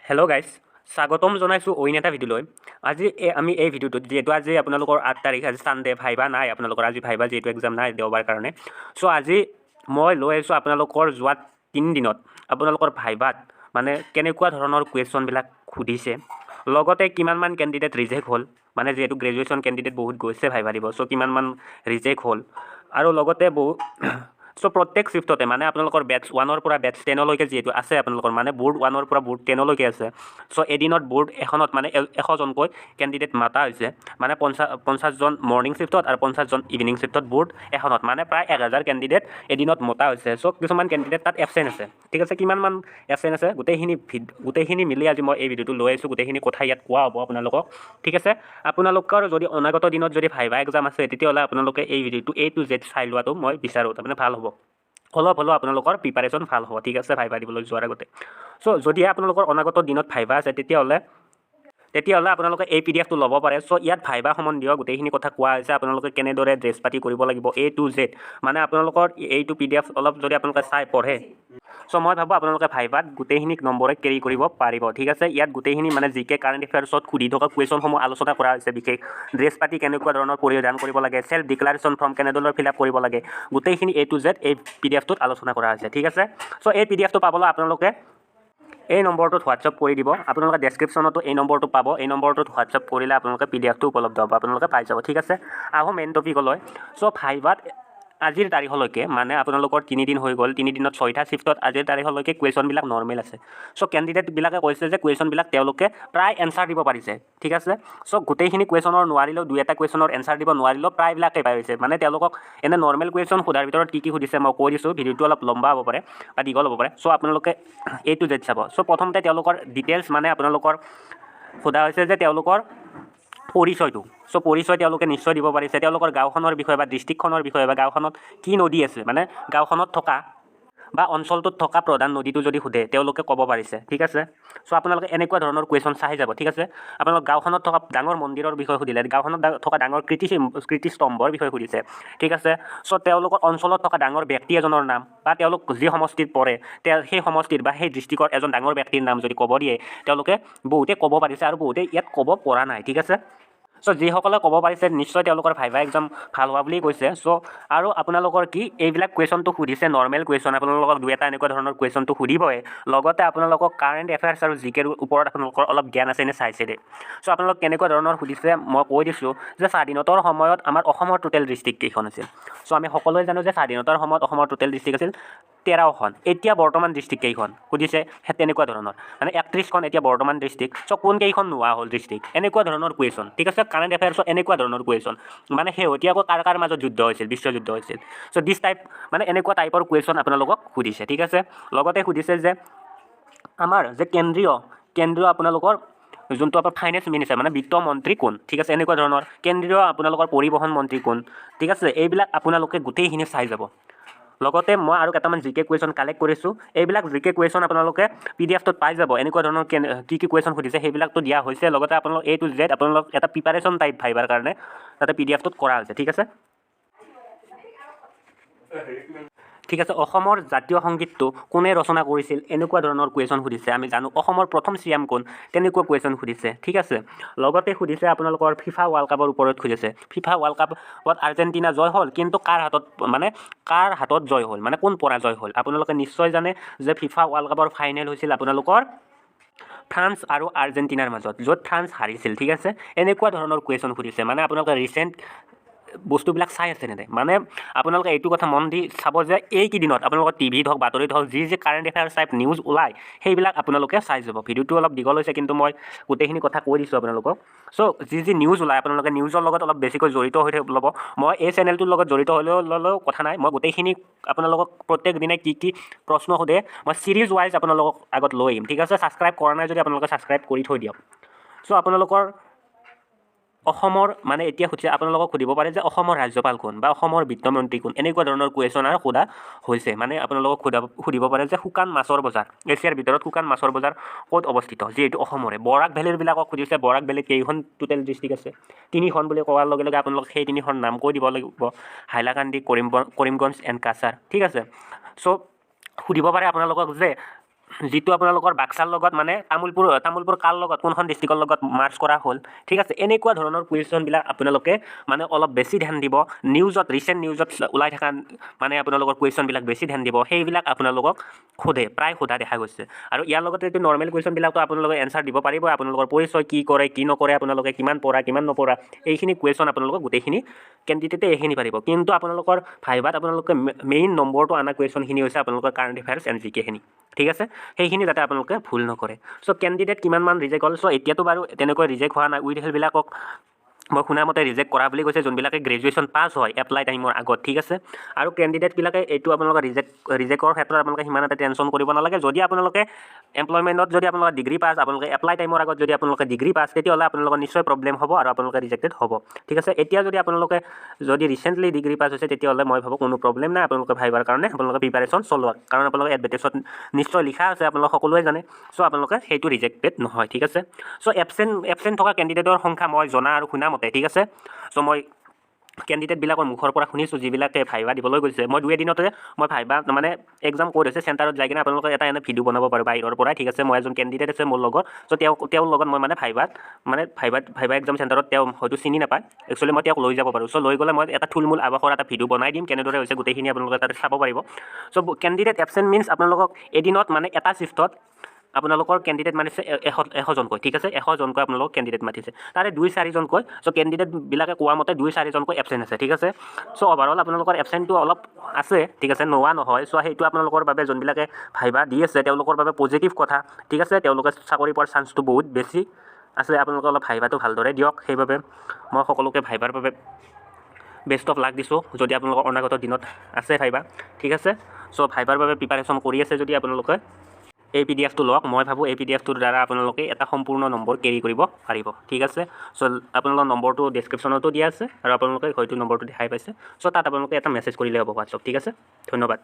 Hello' guys, স্বাগতম জনাইছোঁ অইন এটা ভিডিঅ'লৈ। আজি আমি এই ভিডিঅ'টোত যিহেতু আজি আপোনালোকৰ 8 তাৰিখ, আজি ছানডে, ভাইবা নাই আপোনালোকৰ, আজি ভাইবা যিহেতু এক্সাম নাই দেওবাৰ কাৰণে। চ' আজি মই লৈ আহিছোঁ আপোনালোকৰ যোৱা 3 দিনত আপোনালোকৰ ভাইবাত মানে কেনেকুৱা ধৰণৰ কুৱেশ্যনবিলাক সুধিছে, লগতে কিমানমান কেণ্ডিডেট ৰিজেক্ট হ'ল, মানে যিহেতু গ্ৰেজুৱেশ্যন কেণ্ডিডেট বহুত গৈছে ভাইবা দিব, চ' কিমানমান ৰিজেক্ট হ'ল, আৰু লগতে চ' প্ৰত্যেক শিফ্টতে মানে আপোনালোকৰ বেটছ 1ৰ পৰা বেটছ 10লৈকে যিহেতু আছে আপোনালোকৰ, মানে বৰ্ড 1ৰ পৰা বৰ্ড 10লৈকে আছে। চ' এদিনত বৰ্ড এখনত মানে 100জনকৈ কেণ্ডিডেট মাতা হৈছে, মানে 50জন মৰ্ণিং শিফ্টত আৰু 50জন ইভিনিং শিফ্টত বৰ্ড এখনত, মানে প্ৰায় 1000 কেণ্ডিডেট এদিনত মতা হৈছে। চ' কিছুমান কেণ্ডিডেট তাত এবচেণ্ট আছে, ঠিক আছে। কিমানমান এবচেণ্ট আছে গোটেইখিনি মিলি আজি মই এই ভিডিঅ'টো লৈ আহিছোঁ, গোটেইখিনি কথা ইয়াত কোৱা হ'ব আপোনালোকক, ঠিক আছে। আপোনালোকৰ যদি অনাগত দিনত যদি ভাইবা এক্সাম আছে, তেতিয়াহ'লে আপোনালোকে এই ভিডিঅ'টো A to Z চাই লোৱাটো মই বিচাৰোঁ, তাৰমানে ভাল হ'ব। অলপ হ'লেও আপোনালোকৰ প্ৰিপাৰেশ্যন ভাল হ'ব, ঠিক আছে, ভাইবা দিবলৈ যোৱাৰ আগতে। চ' যদিহে আপোনালোকৰ অনাগত দিনত ভাইবা আছে, তেতিয়াহ'লে আপোনালোকে এই PDF টো ল'ব পাৰে। চ' ইয়াত ভাইবা সম্বন্ধীয় গোটেইখিনি কথা কোৱা হৈছে, আপোনালোকে কেনেদৰে ড্ৰেছ পাতি কৰিব লাগিব A to Z, মানে আপোনালোকৰ এইটো PDF অলপ যদি আপোনালোকে চাই পঢ়ে, চ' মই ভাবোঁ আপোনালোকে ভাইবাত গোটেইখিনি নম্বৰে কেৰি কৰিব পাৰিব, ঠিক আছে। ইয়াত গোটেইখিনি মানে GK কাৰেণ্ট এফেয়াৰ্ছত সুধি থকা কুৱেশ্যনসমূহ আলোচনা কৰা হৈছে। বিশেষ ড্ৰেছ পাতি কেনেকুৱা ধৰণৰ পৰিধান কৰিব লাগে, চেল্ফ ডিক্লাৰেশ্যন ফৰ্ম কেনেদৰে ফিল আপ কৰিব লাগে, গোটেইখিনি A to Z এই PDF টোত আলোচনা কৰা হৈছে, ঠিক আছে। চ' এই PDF টো পাবলৈ আপোনালোকে এই নম্বৰটোত হোৱাটছআপ কৰি দিব, আপোনালোকে ডেছক্ৰিপশ্যনতো এই নম্বৰটো পাব। এই নম্বৰটোত হোৱাটছআপ কৰিলে আপোনালোকে PDF টো উপলব্ধ হ'ব, আপোনালোকে পাই যাব, ঠিক আছে। আহোঁ মেইন টপিকলৈ। চ' ভাইবাত আজিৰ তাৰিখলৈকে মানে আপোনালোকৰ 3 দিন হৈ গ'ল, 3 দিনত 6টা শিফ্টত আজিৰ তাৰিখলৈকে কুৱেশ্যনবিলাক নৰ্মেল আছে। চ' কেণ্ডিডেটবিলাকে কৈছে যে কুৱেশ্যনবিলাক তেওঁলোকে প্ৰায় এনচাৰ দিব পাৰিছে, ঠিক আছে। চ' গোটেইখিনি কুৱেশ্যনৰ নোৱাৰিলেও 2-এটা কুৱেশ্যনৰ এনচাৰ দিব নোৱাৰিলেও প্ৰায়বিলাকে পাৰিছে, মানে তেওঁলোকক এনে নৰ্মেল কুৱেশ্যন সোধাৰ ভিতৰত কি সুধিছে মই কৈ দিছোঁ। ভিডিঅ'টো অলপ লম্বা হ'ব পাৰে বা দীঘল হ'ব পাৰে, চ' আপোনালোকে A to Z চাব। চ' প্ৰথমতে তেওঁলোকৰ ডিটেইলছ মানে আপোনালোকৰ সোধা হৈছে যে তেওঁলোকৰ পৰিচয়টো। চ' পৰিচয় তেওঁলোকে নিশ্চয় দিব পাৰিছে, তেওঁলোকৰ গাঁওখনৰ বিষয়ে বা ডিষ্ট্ৰিক্টখনৰ বিষয়ে বা গাঁওখনত কি নদী আছে, মানে গাঁওখনত থকা বা অঞ্চলটোত থকা প্ৰধান নদীটো যদি সোধে তেওঁলোকে ক'ব পাৰিছে, ঠিক আছে। চ' আপোনালোকে এনেকুৱা ধৰণৰ কুৱেশ্যন চাই যাব, ঠিক আছে। আপোনালোক গাঁওখনত থকা ডাঙৰ মন্দিৰৰ বিষয়ে সুধিলে, গাঁওখনত থকা ডাঙৰ কীৰ্তিস্তম্ভৰ বিষয়ে সুধিছে, ঠিক আছে। চ' তেওঁলোকৰ অঞ্চলত থকা ডাঙৰ ব্যক্তি এজনৰ নাম বা তেওঁলোক যি সমষ্টিত পৰে সেই সমষ্টিৰ বা সেই ডিষ্ট্ৰিক্টৰ এজন ডাঙৰ ব্যক্তিৰ নাম যদি ক'ব দিয়ে, তেওঁলোকে বহুতে ক'ব পাৰিছে আৰু বহুতে ইয়াত ক'ব পৰা নাই, ঠিক আছে। চ' যিসকলে ক'ব পাৰিছে নিশ্চয় তেওঁলোকৰ ভাইবা এক্সাম ভাল হোৱা বুলি কৈছে। চ' আৰু আপোনালোকৰ কি এইবিলাক কুৱেশ্যনটো সুধিছে নৰ্মেল কুৱেশ্যন, আপোনালোকক 2-এটা এনেকুৱা ধৰণৰ কুৱেশ্যনটো সুধিবই, লগতে আপোনালোকক কাৰেণ্ট এফেয়াৰ্ছ আৰু GKৰ ওপৰত আপোনালোকৰ অলপ জ্ঞান আছে নে চাইছে দে। চ' আপোনালোক কেনেকুৱা ধৰণৰ সুধিছে মই কৈ দিছোঁ যে স্বাধীনতাৰ সময়ত আমাৰ অসমৰ টোটেল ডিষ্ট্ৰিক্ট কেইখন আছিল। চ' আমি সকলোৱে জানো যে স্বাধীনতাৰ সময়ত অসমৰ টোটেল ডিষ্ট্ৰিক্ট আছিল 13খন। এতিয়া বৰ্তমান ডিষ্ট্ৰিক্ট কেইখন সুধিছে, তেনেকুৱা ধৰণৰ, মানে 31খন এতিয়া বৰ্তমান ডিষ্ট্ৰিক্ট। চ' কোনকেইখন নোহোৱা হ'ল ডিষ্ট্ৰিক্ট, এনেকুৱা ধৰণৰ কুৱেশ্যন, ঠিক আছে। কাৰেণ্ট এফেয়াৰ্ছত এনেকুৱা ধৰণৰ কুৱেশ্যন, মানে শেহতীয়াকৈ কাৰ মাজত যুদ্ধ হৈছিল, বিশ্বযুদ্ধ হৈছিল। চ' দিছ টাইপ মানে এনেকুৱা টাইপৰ কুৱেশ্যন আপোনালোকক সুধিছে, ঠিক আছে। লগতে সুধিছে যে আমাৰ যে কেন্দ্ৰীয় আপোনালোকৰ যোনটো আপোনাৰ ফাইনেন্স মিনিষ্টাৰ মানে বিত্ত মন্ত্ৰী কোন, ঠিক আছে, এনেকুৱা ধৰণৰ। কেন্দ্ৰীয় আপোনালোকৰ পৰিবহণ মন্ত্ৰী কোন, ঠিক আছে। এইবিলাক আপোনালোকে গোটেইখিনি চাই যাব। লগতে মই আৰু কেইটামান GK কুৱেশ্যন কালেক্ট কৰিছোঁ, এইবিলাক GK কুৱেশ্যন আপোনালোকে PDF টোত পাই যাব। এনেকুৱা ধৰণৰ কি কুৱেশ্যন সুধিছে সেইবিলাকতো দিয়া হৈছে, লগতে আপোনালোক A to Z আপোনালোক এটা প্ৰিপাৰেশ্যন টাইপ ভাইবাৰ কাৰণে তাতে PDF টোত কৰা হৈছে, ঠিক আছে। ঠিক আছে, অসমৰ জাতীয় সংগীতটো কোনে ৰচনা কৰিছিল, এনেকুৱা ধৰণৰ কুৱেশ্যন সুধিছে। আমি জানো অসমৰ প্ৰথম CM কোন, তেনেকুৱা কুৱেশ্যন সুধিছে, ঠিক আছে। লগতে সুধিছে আপোনালোকৰ FIFA ৱৰ্ল্ড কাপৰ ওপৰত সুধিছে। FIFA ৱৰ্ল্ড কাপত আৰ্জেণ্টিনা জয় হ'ল, কিন্তু কাৰ হাতত জয় হ'ল, মানে কোন পৰাজয় হ'ল। আপোনালোকে নিশ্চয় জানে যে FIFA ৱৰ্ল্ড কাপৰ ফাইনেল হৈছিল আপোনালোকৰ ফ্ৰান্স আৰু আৰ্জেণ্টিনাৰ মাজত, য'ত ফ্ৰান্স হাৰিছিল, ঠিক আছে। এনেকুৱা ধৰণৰ কুৱেশ্যন সুধিছে, মানে আপোনালোকে ৰিচেণ্ট বস্তুবিলাক চাই আছে নে, মানে আপোনালোকে এইটো কথা মন দি চাব যে এইকেইদিনত আপোনালোকৰ টিভিত হওক বাতৰিত হওক যি কাৰেণ্ট এফেয়াৰ্ছ টাইপ নিউজ ওলায় সেইবিলাক আপোনালোকে চাই যাব। ভিডিঅ'টো অলপ দীঘল হৈছে, কিন্তু মই গোটেইখিনি কথা কৈ দিছোঁ আপোনালোকক। চ' যি নিউজ ওলায় আপোনালোকে নিউজৰ লগত অলপ বেছিকৈ জড়িত হৈ ল'ব। মই এই চেনেলটোৰ লগত জড়িত হ'লেও কথা নাই, মই গোটেইখিনি আপোনালোকক প্ৰত্যেক দিনে কি প্ৰশ্ন সোধে মই চিৰিজ ৱাইজ আপোনালোকক আগত লৈ আহিম, ঠিক আছে। ছাবস্ক্ৰাইব কৰা নাই যদি আপোনালোকে ছাবস্ক্ৰাইব কৰি থৈ দিয়ক। চ' আপোনালোকৰ অসমৰ মানে এতিয়া আপোনালোকক সুধিব পাৰে যে অসমৰ ৰাজ্যপাল কোন বা অসমৰ বিত্তমন্ত্ৰী কোন, এনেকুৱা ধৰণৰ কুৱেশ্যন আৰু সোধা হৈছে। মানে আপোনালোকক সুধিব পাৰে যে শুকান মাছৰ বজাৰ, এছিয়াৰ ভিতৰত শুকান মাছৰ বজাৰ ক'ত অৱস্থিত, যিহেতু অসমৰে। বৰাক ভেলীবিলাকক সুধিছে বৰাক ভেলীত কেইখন টোটেল ডিষ্ট্ৰিক্ট আছে, 3খন বুলি কোৱাৰ লগে লগে আপোনালোক সেই 3খন নাম কৈ দিব লাগিব, হাইলাকান্দি, কৰিমগঞ্জ এণ্ড কাছাৰ, ঠিক আছে। চ' সুধিব পাৰে আপোনালোকক যে যিটো আপোনালোকৰ বাক্সাৰ লগত মানে তামোলপুৰ কাৰ লগত কোনখন ডিষ্ট্ৰিক্টৰ লগত মাৰ্চ কৰা হ'ল ঠিক আছে এনেকুৱা ধৰণৰ কুৱেশ্যনবিলাক আপোনালোকে মানে অলপ বেছি ধ্যান দিব ৰিচেণ্ট নিউজত ওলাই থকা মানে আপোনালোকৰ কুৱেশ্যনবিলাক বেছি ধ্যান দিব সেইবিলাক আপোনালোকক প্ৰায় সোধা দেখা গৈছে আৰু ইয়াৰ লগতে এইটো নৰ্মেল কুৱেশ্যনবিলাকতো আপোনালোকে এনচাৰ দিব পাৰিব আপোনালোকৰ পৰিচয় কি কৰে কি নকৰে আপোনালোকে কিমান পঢ়া কিমান নপঢ়া এইখিনি কুৱেশ্যন আপোনালোকক গোটেইখিনি কেণ্ডিডেটে এইখিনি পাৰিব কিন্তু আপোনালোকৰ ভাইভাত আপোনালোকে মেইন নম্বৰটো অনা কুৱেশ্যনখিনি হৈছে আপোনালোকৰ কাৰেণ্ট এফেয়াৰ্ছ এণ্ড জিকেখিনি ঠিক আছে সেইখিনি যাতে আপোনালোকে ভুল নকৰে চ' কেণ্ডিডেট কিমানমান ৰিজেক্ট হ'ল চ' এতিয়াতো বাৰু তেনেকৈ ৰিজেক্ট হোৱা নাই উইথ হেলবিলাকক মই শুনামতে ৰিজেক্ট কৰা বুলি কৈছে যোনবিলাকে গ্ৰেজুৱেশ্যন পাছ হয় এপ্লাই টাইমৰ আগত ঠিক আছে আৰু কেণ্ডিডেটবিলাকে এইটো আপোনালোকে ৰিজেক্টৰ ক্ষেত্ৰত আপোনালোকে সিমান এটা টেনশ্যন কৰিব নালাগে যদি আপোনালোকে এমপ্লয়মেণ্টত যদি আপোনালোকে ডিগ্ৰী পাছ আপোনালোকে এপ্লাই টাইমৰ আগত যদি আপোনালোকে ডিগ্ৰী পাছ তেতিয়াহ'লে আপোনালোকৰ নিশ্চয় প্ৰব্লেম হ'ব আৰু আপোনালোকে ৰিজেক্টেড হ'ব ঠিক আছে এতিয়া যদি আপোনালোকে যদি ৰিচেণ্টলি ডিগ্ৰী পাছ হৈছে তেতিয়াহ'লে মই ভাবোঁ কোনো প্ৰব্লেম নাই আপোনালোকে ভাইবাৰ কাৰণে আপোনালোকে প্ৰিপাৰেশ্যন চলোৱা কাৰণ আপোনালোকে এডভাৰ্টাইজত নিশ্চয় লিখা আছে আপোনালোকে সকলোৱে জানে চ' আপোনালোকে সেইটো ৰিজেক্টেড নহয় ঠিক আছে চ' এবচেণ্ট থকা কেণ্ডিডেটৰ সংখ্যা মই জনা আৰু শুনা মতে ঠিক আছে চ' মই কেণ্ডিডেটবিলাকৰ মুখৰ পৰা শুনিছোঁ যিবিলাকে ভাইবা দিবলৈ গৈছে মই 2 এদিনতে মই ভাইবা মানে এক্সাম ক'ত হৈছে চেণ্টাৰত যাই কিনে আপোনালোকে এটা এনে ভিডিঅ' বনাব পাৰোঁ বাহিৰৰ পৰাই ঠিক আছে মই এজন কেণ্ডিডেট আছে মোৰ লগত চ' তেওঁৰ লগত মই মানে ভাইবা এক্সাম চেণ্টাৰত তেওঁ হয়তো চিনি নাপায় একচুৱেলি মই তেওঁক লৈ যাব পাৰোঁ চ' লৈ গ'লে মই এটা থুলমূল আৱাসৰ এটা ভিডিঅ' বনাই দিম কেনেদৰে হৈছে গোটেইখিনি আপোনালোকে তাতে চাব পাৰিব চ' কেণ্ডিডেট এবচেণ্ট মিনছ আপোনালোকক এদিনত মানে এটা চিফ্টত আপোনালোকৰ কেণ্ডিডেট মাতিছে 100জনকৈ ঠিক আছে 100জনকৈ আপোনালোকক কেণ্ডিডেট মাতিছে তাৰে 2-4জনকৈ চ' কেণ্ডিডেটবিলাকে কোৱা মতে 2-4জনকৈ এবচেণ্ট আছে ঠিক আছে চ' অভাৰঅল আপোনালোকৰ এবচেণ্টটো অলপ আছে ঠিক আছে নোহোৱা নহয় চ' সেইটো আপোনালোকৰ বাবে যোনবিলাকে ভাইবা দি আছে তেওঁলোকৰ বাবে পজিটিভ কথা ঠিক আছে তেওঁলোকে চাকৰি পোৱাৰ চান্সটো বহুত বেছি আছে আপোনালোকে অলপ ভাইবাটো ভালদৰে দিয়ক সেইবাবে মই সকলোকে ভাইবাৰ বাবে বেষ্ট অফ লাক দিছোঁ যদি আপোনালোকৰ অনাগত দিনত আছে ভাইবা ঠিক আছে চ' ভাইবাৰ বাবে প্ৰিপাৰেশ্যন কৰি আছে যদি আপোনালোকে এই PDF টো লওক মই ভাবোঁ এই PDF টোৰ দ্বাৰা আপোনালোকে এটা সম্পূৰ্ণ নম্বৰ কেৰি কৰিব পাৰিব ঠিক আছে চ' আপোনালোকৰ নম্বৰটো ডেছক্ৰিপশ্যনতো দিয়া আছে আৰু আপোনালোকে হয়তো নম্বৰটো দেখাই পাইছে চ' তাত আপোনালোকে এটা মেছেজ কৰিলে হ'ব হোৱাটছআপ ঠিক আছে ধন্যবাদ